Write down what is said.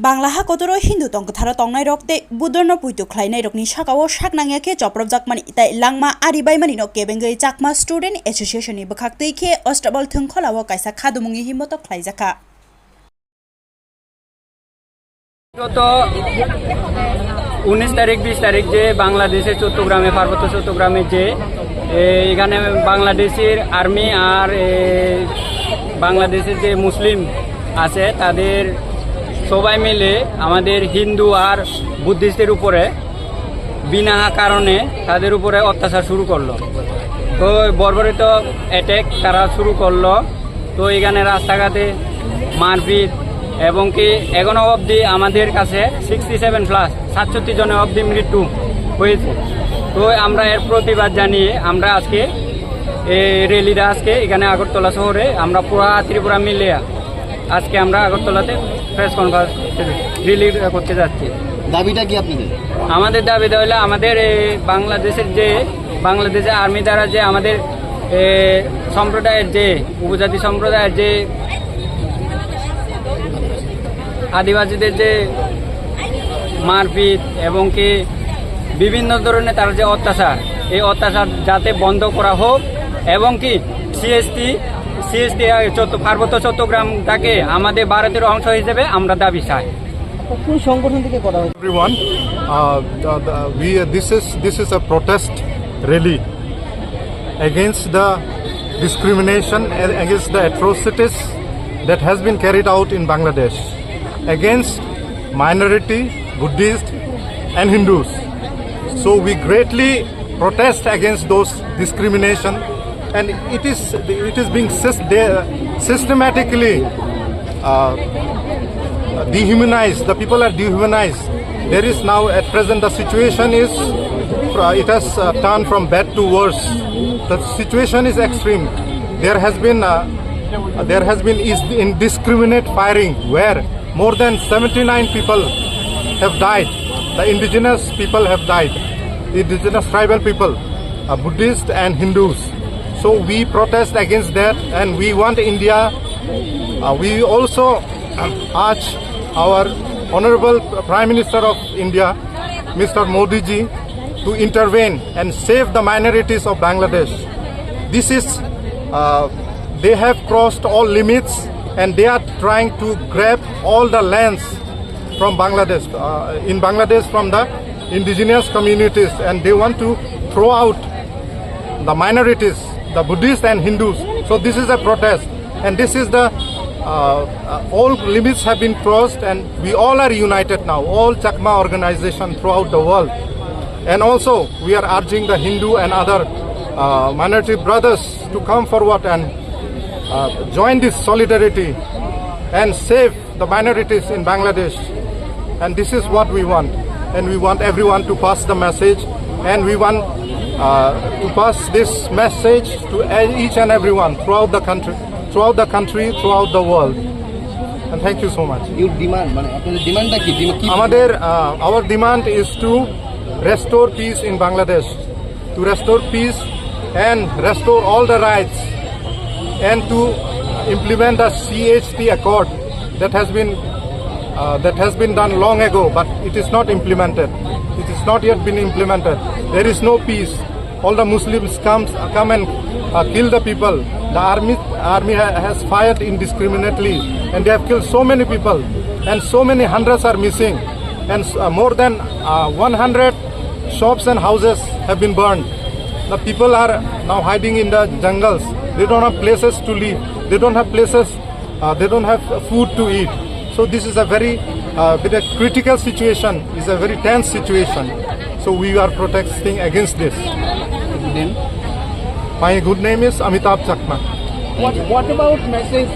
Bangla ha kotoro Hindu tong thara tong nai rok te budorno puitu khlainai rok ni sakao saknangya ke choprop jakmani tai langma aribai mani no kebengai jakma student association ni bakhak tei ke ostabal thungkholawo kaisa khadumungi himoto khlaijaka গত 19 তারিখ 20 তারিখ যে বাংলাদেশের চট্টগ্রামে পার্বত্য চট্টগ্রামে যে এখানে বাংলাদেশের আর্মি আর বাংলাদেশের যে মুসলিম আছে তাদের সবাই মিলে আমাদের হিন্দু আর বুদ্ধিস্টের উপরে বিনা কারণে তাদের উপরে অত্যাচার শুরু করলো। তো বর্বরিত অ্যাটাক তারা শুরু করলো। তো এখানে রাস্তাঘাটে মারপিট এবং কি এখনো অবধি আমাদের কাছে 67+ জনের অবধি মৃত্যু হয়েছে। তো আমরা এর প্রতিবাদ জানিয়ে আমরা আজকে র্যালিটা আজকে এখানে আগরতলা শহরে আমরা পুরা ত্রিপুরা মিলে আজকে আমরা আগরতলাতে প্রেস কনফারেন্স র্যালি করতে যাচ্ছি। দাবিটা কি আপনাদের? আমাদের দাবিটা হলো আমাদের বাংলাদেশের আর্মি দ্বারা যে আমাদের সম্প্রদায়ের যে উপজাতি সম্প্রদায়ের যে আদিবাসীদের যে মারপিট এবং কি বিভিন্ন ধরনের তার যে অত্যাচার এই অত্যাচার যাতে বন্ধ করা হোক এবং কি সিএসটি পার্বত্য চট্টগ্রামটাকে আমাদের ভারতের অংশ হিসেবে আমরা দাবি চাই। কোন সংগঠন থেকে করা হয়েছে? Everyone, this is a protest rally against the discrimination, against the atrocities that has been carried out in Bangladesh against minority, Buddhist and Hindus. So we greatly protest against those discrimination, and it is being systematically dehumanized. The people are dehumanized. There is now at present the situation is it has turned from bad to worse. The situation is extreme. There has been indiscriminate firing where more than 79 people have died. The indigenous people have died. Indigenous tribal people, Buddhists and Hindus. So we protest against that, and we want India. We also urge our Honorable Prime Minister of India, Mr. Modi ji, to intervene and save the minorities of Bangladesh. This is, they have crossed all limits and they are trying to grab all the lands from Bangladesh, in Bangladesh from the indigenous communities, and they want to throw out the minorities, the Buddhists and Hindus. So this is a protest, and this is the all limits have been crossed, and we all are united now, all Chakma organization throughout the world. And also we are urging the Hindu and other minority brothers to come forward and join this solidarity and save the minorities in Bangladesh. And this is what we want, and we want everyone to pass the message, and we want to pass this message to each and everyone throughout the country, throughout the world. And thank you so much. Your demand, our demand is to restore peace in Bangladesh, to restore peace and restore all the rights, and to implement the CHT Accord that has been done long ago, but it is not implemented. It is not yet been implemented. There is no peace. All the Muslims come and kill the people. The army has fired indiscriminately, and they have killed so many people, and so many hundreds are missing, and more than 100 shops and houses have been burned. The people are now hiding in the jungles. They don't have places to live. They don't have places. They don't have food to eat. So this is a very critical situation. It's a very tense situation. So we are protesting against this. My good name is Amitabh Chakma. What about message?